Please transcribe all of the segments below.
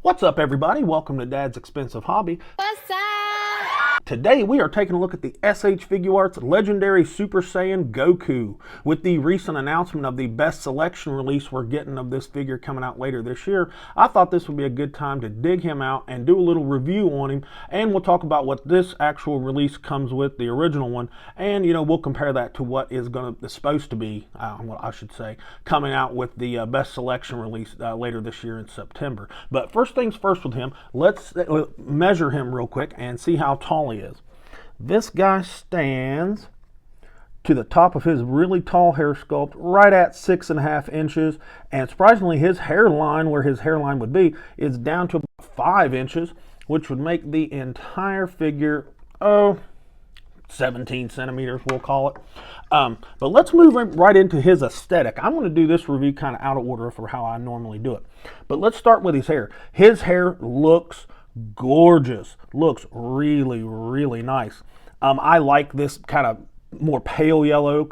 What's up, everybody? Welcome to Dad's Expensive Hobby. What's up? Today we are taking a look at the SH Figuarts Legendary Super Saiyan Goku. With the recent announcement of the best selection release we're getting of this figure coming out later this year, I thought this would be a good time to dig him out and do a little review on him, and we'll talk about what this actual release comes with, the original one, and we'll compare that to what is supposed to be, what I should say, coming out with the best selection release later this year in September. But first things first with him, let's measure him real quick and see how tall he is. This guy stands to the top of his really tall hair sculpt right at 6.5 inches, and surprisingly his hairline, where his hairline would be, is down to about 5 inches, which would make the entire figure 17 centimeters, we'll call it. But let's move right into his aesthetic. I'm going to do this review kind of out of order for how I normally do it, but let's start with his hair. His hair looks gorgeous, looks really, really nice. I like this kind of more pale yellow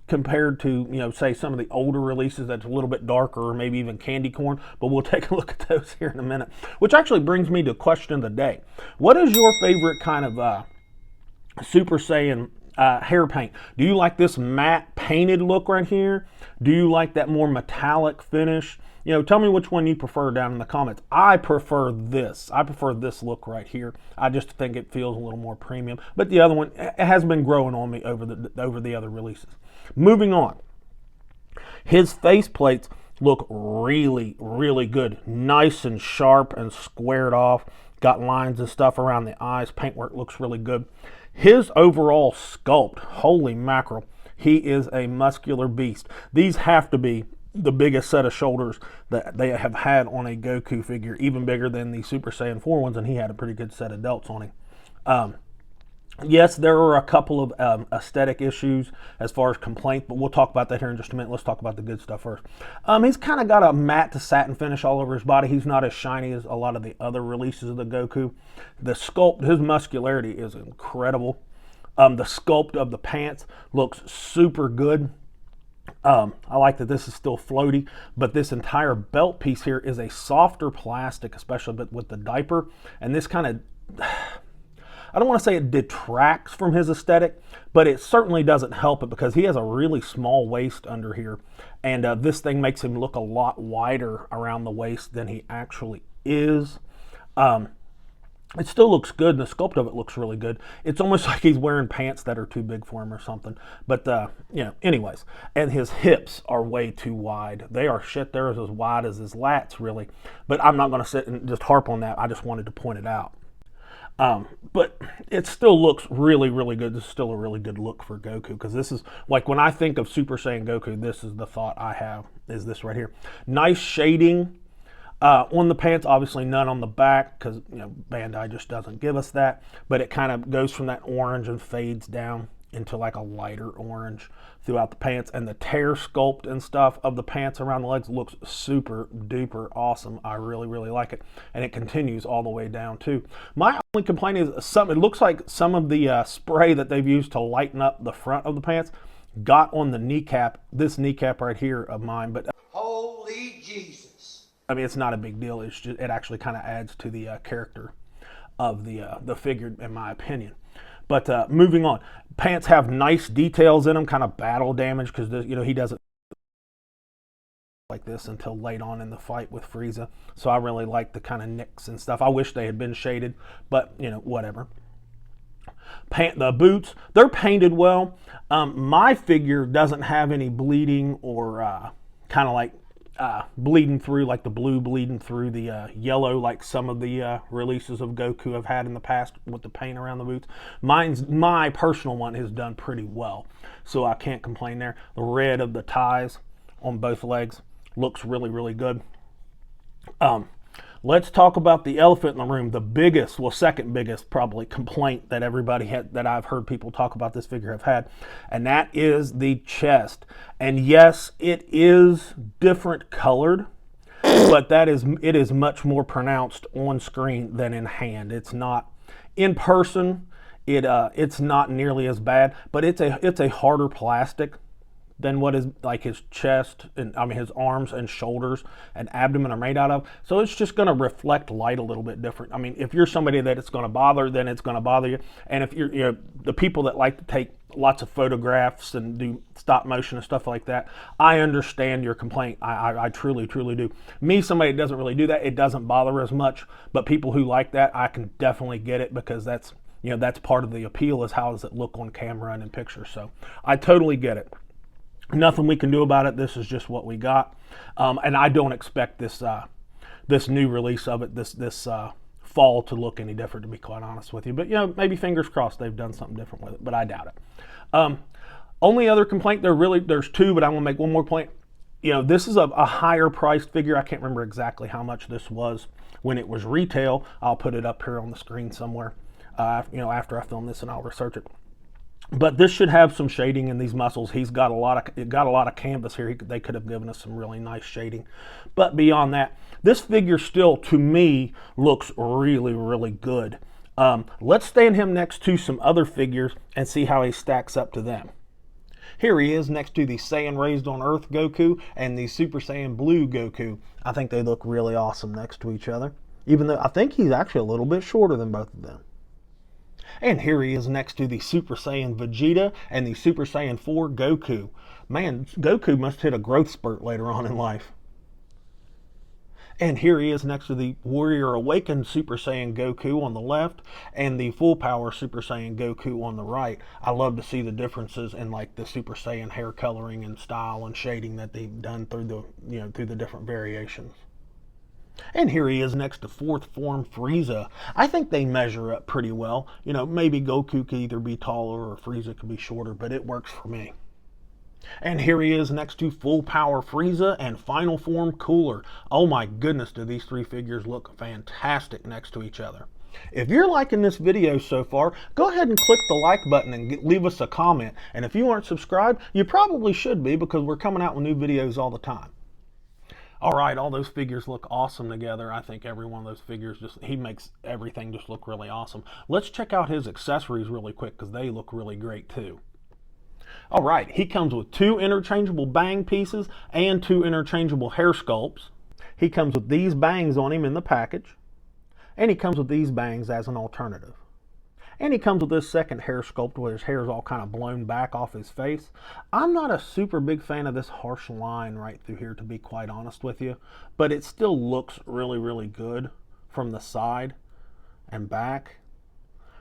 compared to, say some of the older releases that's a little bit darker, or maybe even candy corn, but we'll take a look at those here in a minute. Which actually brings me to question of the day. What is your favorite kind of Super Saiyan hair paint? Do you like this matte painted look right here? Do you like that more metallic finish? Tell me which one you prefer down in the comments. I prefer this. I prefer this look right here. I just think it feels a little more premium. But the other one, it has been growing on me over the other releases. Moving on. His face plates look really, really good. Nice and sharp and squared off. Got lines and stuff around the eyes. Paintwork looks really good. His overall sculpt, holy mackerel, he is a muscular beast. These have to be the biggest set of shoulders that they have had on a Goku figure, even bigger than the Super Saiyan 4 ones, and he had a pretty good set of delts on him. Yes, there are a couple of aesthetic issues as far as complaints, but we'll talk about that here in just a minute. Let's talk about the good stuff first. He's kind of got a matte to satin finish all over his body. He's not as shiny as a lot of the other releases of the Goku. The sculpt, his muscularity is incredible. The sculpt of the pants looks super good. I like that this is still floaty, but this entire belt piece here is a softer plastic, especially with the diaper, and this kind of, I don't want to say it detracts from his aesthetic, but it certainly doesn't help it because he has a really small waist under here, and this thing makes him look a lot wider around the waist than he actually is. It still looks good, and the sculpt of it looks really good. It's almost like he's wearing pants that are too big for him or something. But, anyways. And his hips are way too wide. They are they're as wide as his lats, really. But I'm not going to sit and just harp on that. I just wanted to point it out. But it still looks really, really good. This is still a really good look for Goku, because this is, like, when I think of Super Saiyan Goku, this is the thought I have, is this right here. Nice shading. On the pants, obviously none on the back, because Bandai just doesn't give us that, but it kind of goes from that orange and fades down into like a lighter orange throughout the pants, and the tear sculpt and stuff of the pants around the legs looks super duper awesome. I really, really like it, and it continues all the way down too. My only complaint is it looks like some of the spray that they've used to lighten up the front of the pants got on the kneecap, this kneecap right here of mine, but holy Jesus. I mean, it's not a big deal. It's just, it actually kind of adds to the character of the figure, in my opinion. But moving on, pants have nice details in them, kind of battle damage, because he doesn't like this until late on in the fight with Frieza. So I really like the kind of nicks and stuff. I wish they had been shaded, but whatever. The boots, they're painted well. My figure doesn't have any bleeding or kind of like bleeding through, like the blue bleeding through the yellow, like some of the releases of Goku have had in the past with the paint around the boots. My personal one has done pretty well, so I can't complain there. The red of the ties on both legs looks really, really good. Let's talk about the elephant in the room, the biggest, well, second biggest probably complaint that everybody had, that I've heard people talk about this figure have had, and that is the chest. And yes, it is different colored, but it is much more pronounced on screen than in hand. It's not in person. It's not nearly as bad, but it's a harder plastic than what is like his chest and his arms and shoulders and abdomen are made out of. So it's just going to reflect light a little bit different. I mean, if you're somebody that it's going to bother, then it's going to bother you. And if you're the people that like to take lots of photographs and do stop motion and stuff like that, I understand your complaint. I truly do. Me, somebody that doesn't really do that, it doesn't bother as much. But people who like that, I can definitely get it, because that's that's part of the appeal, is how does it look on camera and in pictures. So I totally get it. Nothing we can do about it. This is just what we got, and I don't expect this this new release of it this fall to look any different, to be quite honest with you. But maybe fingers crossed they've done something different with it, but I doubt it. Only other complaint, there's two, but I'm gonna make one more point. This is a higher priced figure. I can't remember exactly how much this was when it was retail. I'll put it up here on the screen somewhere. After I film this, and I'll research it. But this should have some shading in these muscles. He's got a lot of canvas here. They could have given us some really nice shading. But beyond that, this figure still, to me, looks really good. Let's stand him next to some other figures and see how he stacks up to them. Here he is next to the Saiyan Raised on Earth Goku and the Super Saiyan Blue Goku. I think they look really awesome next to each other, even though I think he's actually a little bit shorter than both of them. And here he is next to the Super Saiyan Vegeta and the Super Saiyan 4 Goku. Man, Goku must hit a growth spurt later on in life. And here he is next to the Warrior Awakened Super Saiyan Goku on the left and the Full Power Super Saiyan Goku on the right. I love to see the differences in like the Super Saiyan hair coloring and style and shading that they've done through the through the different variations. And here he is next to fourth form Frieza. I think they measure up pretty well. Maybe Goku could either be taller or Frieza could be shorter, but it works for me. And here he is next to full power Frieza and final form Cooler. Oh my goodness, do these three figures look fantastic next to each other. If you're liking this video so far, go ahead and click the like button and leave us a comment. And if you aren't subscribed, you probably should be, because we're coming out with new videos all the time. All right, all those figures look awesome together. I think every one of those figures, he makes everything just look really awesome. Let's check out his accessories really quick, because they look really great too. All right, he comes with 2 interchangeable bang pieces and 2 interchangeable hair sculpts. He comes with these bangs on him in the package, and he comes with these bangs as an alternative. And he comes with this second hair sculpt where his hair is all kind of blown back off his face. I'm not a super big fan of this harsh line right through here, to be quite honest with you, but it still looks really good from the side and back.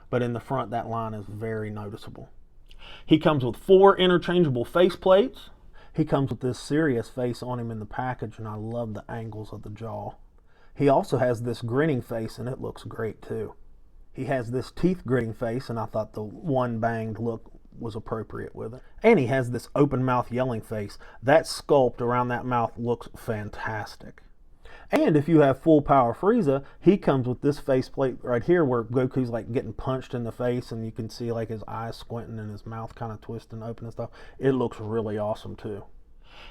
But in the front, that line is very noticeable. He comes with 4 interchangeable face plates. He comes with this serious face on him in the package, and I love the angles of the jaw. He also has this grinning face, and it looks great too. He has this teeth gritting face, and I thought the one banged look was appropriate with it. And he has this open mouth yelling face. That sculpt around that mouth looks fantastic. And if you have full power Frieza, he comes with this faceplate right here where Goku's like getting punched in the face, and you can see like his eyes squinting and his mouth kind of twisting open and stuff. It looks really awesome too.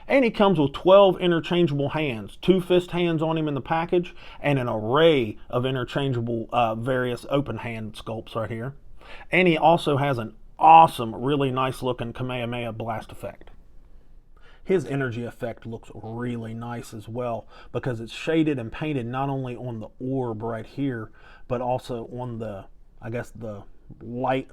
And he comes with 12 interchangeable hands, 2 fist hands on him in the package, and an array of interchangeable various open hand sculpts right here. And he also has an awesome, really nice looking Kamehameha blast effect. His energy effect looks really nice as well, because it's shaded and painted not only on the orb right here, but also on the, I guess, the light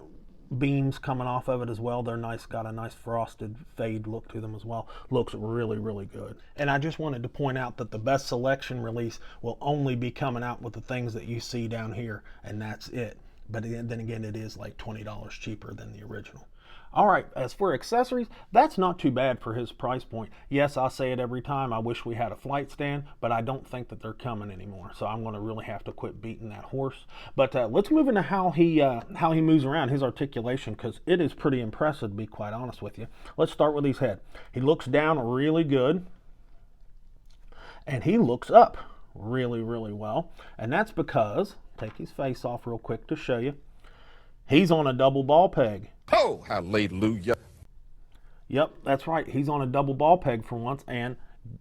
beams coming off of it as well. They're nice, got a nice frosted fade look to them as well. Looks really good. And I just wanted to point out that the best selection release will only be coming out with the things that you see down here, and that's it. But then again, it is like $20 cheaper than the original. All right, as for accessories, that's not too bad for his price point. Yes, I say it every time, I wish we had a flight stand, but I don't think that they're coming anymore. So I'm going to really have to quit beating that horse. But let's move into how he moves around, his articulation, because it is pretty impressive, to be quite honest with you. Let's start with his head. He looks down really good, and he looks up really well. And that's because, take his face off real quick to show you, he's on a double ball peg. Oh, hallelujah. Yep, that's right. He's on a double ball peg for once, and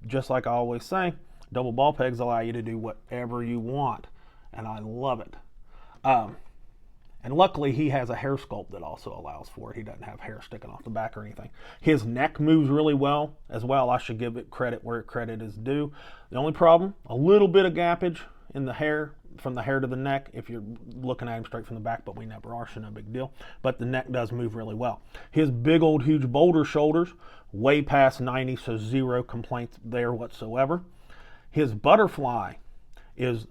just like I always say, double ball pegs allow you to do whatever you want, and I love it. And luckily, he has a hair sculpt that also allows for it. He doesn't have hair sticking off the back or anything. His neck moves really well as well. I should give it credit where credit is due. The only problem, a little bit of gappage in the hair, from the hair to the neck, if you're looking at him straight from the back, but we never are, so no big deal. But the neck does move really well. His big old huge boulder shoulders, way past 90, so zero complaints there whatsoever. His butterfly is,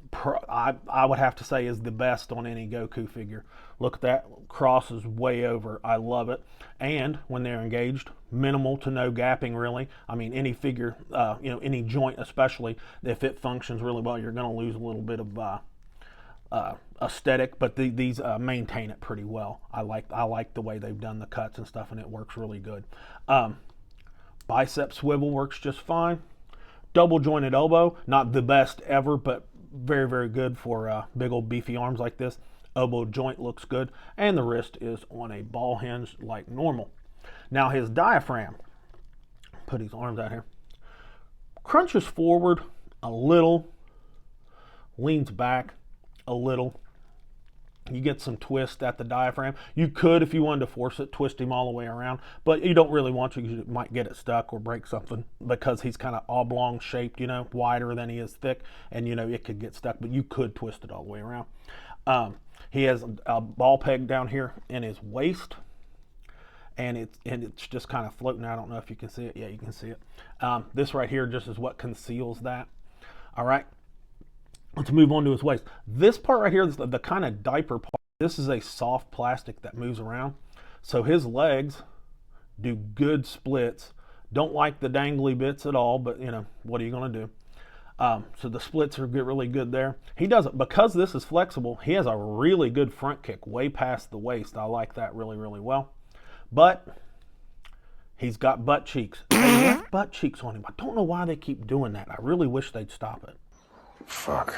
I would have to say, is the best on any Goku figure. Look at that, crosses way over. I love it. And when they're engaged, minimal to no gapping really. I mean, any figure, any joint especially, if it functions really well, you're going to lose a little bit of aesthetic, but these maintain it pretty well. I like the way they've done the cuts and stuff, and it works really good. Bicep swivel works just fine. Double jointed elbow, not the best ever, but very, very good for big old beefy arms like this. Elbow joint looks good, and the wrist is on a ball hinge like normal. Now his diaphragm, put his arms out here, crunches forward a little, leans back a little. You get some twist at the diaphragm. You could, if you wanted to force it, twist him all the way around, but you don't really want to because you might get it stuck or break something because he's kind of oblong shaped, wider than he is thick, and it could get stuck, but you could twist it all the way around. He has a ball peg down here in his waist, and it's just kind of floating. I don't know if you can see it. Yeah, you can see it. This right here just is what conceals that. All right. Let's move on to his waist. This part right here is the kind of diaper part. This is a soft plastic that moves around. So his legs do good splits. Don't like the dangly bits at all, but what are you going to do? So the splits are really good there. He does it because this is flexible. He has a really good front kick way past the waist. I like that really, really well. But he's got butt cheeks. They left butt cheeks on him. I don't know why they keep doing that. I really wish they'd stop it. Fuck.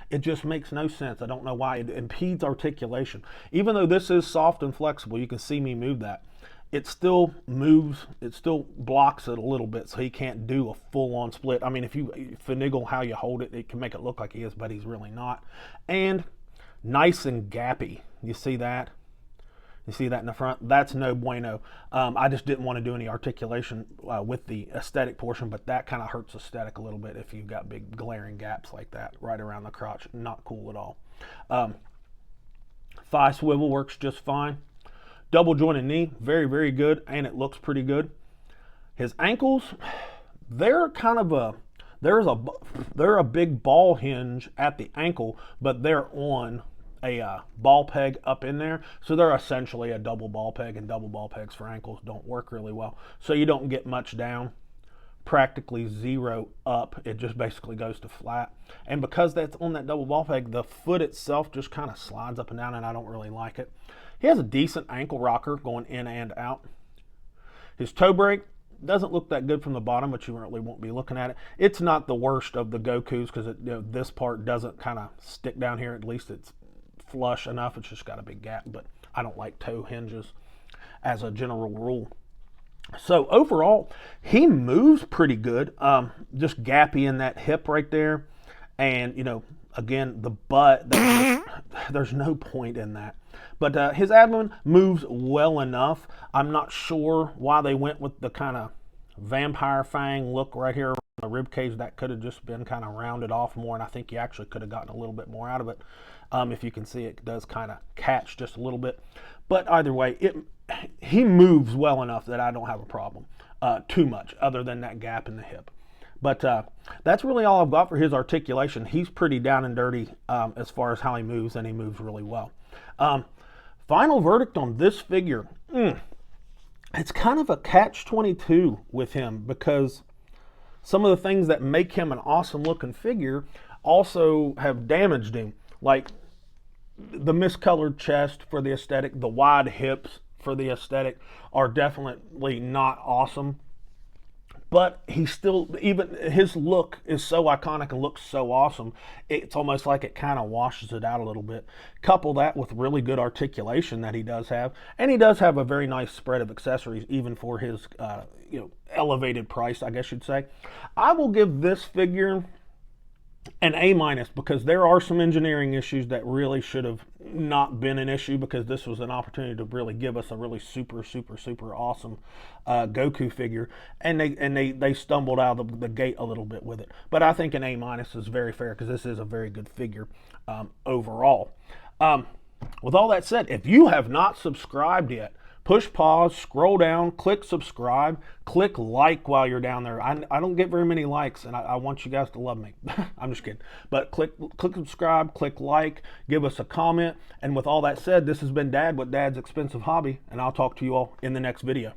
It just makes no sense. I don't know why. It impedes articulation. Even though this is soft and flexible, you can see me move that. It still moves. It still blocks it a little bit, so he can't do a full-on split. I mean, if you finagle how you hold it, it can make it look like he is, but he's really not. And nice and gappy. You see that? You see that in the front? That's no bueno. I just didn't want to do any articulation with the aesthetic portion, but that kind of hurts aesthetic a little bit if you've got big glaring gaps like that right around the crotch. Not cool at all. Thigh swivel works just fine. Double jointed knee, very, very good, and it looks pretty good. His ankles, they're kind of they're a big ball hinge at the ankle, but they're on a ball peg up in there, so they're essentially a double ball peg, and double ball pegs for ankles don't work really well, so you don't get much down, practically zero up. It just basically goes to flat, and because that's on that double ball peg, the foot itself just kind of slides up and down, and I don't really like it. He has a decent ankle rocker going in and out. His toe brake doesn't look that good from the bottom, but you really won't be looking at it. It's not the worst of the Gokus because this part doesn't kind of stick down here. At least it's flush enough. It's just got a big gap, but I don't like toe hinges as a general rule. So overall, he moves pretty good. Just gappy in that hip right there, and again, the butt. There's no point in that. But his abdomen moves well enough. I'm not sure why they went with the kind of vampire fang look right here around the rib cage. That could have just been kind of rounded off more, and I think you actually could have gotten a little bit more out of it. If you can see, it does kind of catch just a little bit. But either way, he moves well enough that I don't have a problem too much, other than that gap in the hip. But that's really all I've got for his articulation. He's pretty down and dirty as far as how he moves, and he moves really well. Final verdict on this figure. It's kind of a catch-22 with him, because some of the things that make him an awesome looking figure also have damaged him. Like the miscolored chest for the aesthetic, the wide hips for the aesthetic are definitely not awesome. But he's still, even his look is so iconic and looks so awesome, it's almost like it kind of washes it out a little bit. Couple that with really good articulation that he does have, and he does have a very nice spread of accessories, even for his elevated price, I guess you'd say. I will give this figure an A-, because there are some engineering issues that really should have not been an issue because this was an opportunity to really give us a really super awesome Goku figure, and they stumbled out of the gate a little bit with it. But I think an A- is very fair because this is a very good figure overall. With all that said, if you have not subscribed yet, push pause, scroll down, click subscribe, click like while you're down there. I don't get very many likes, and I want you guys to love me. I'm just kidding. But click subscribe, click like, give us a comment. And with all that said, this has been Dad with Dad's Expensive Hobby, and I'll talk to you all in the next video.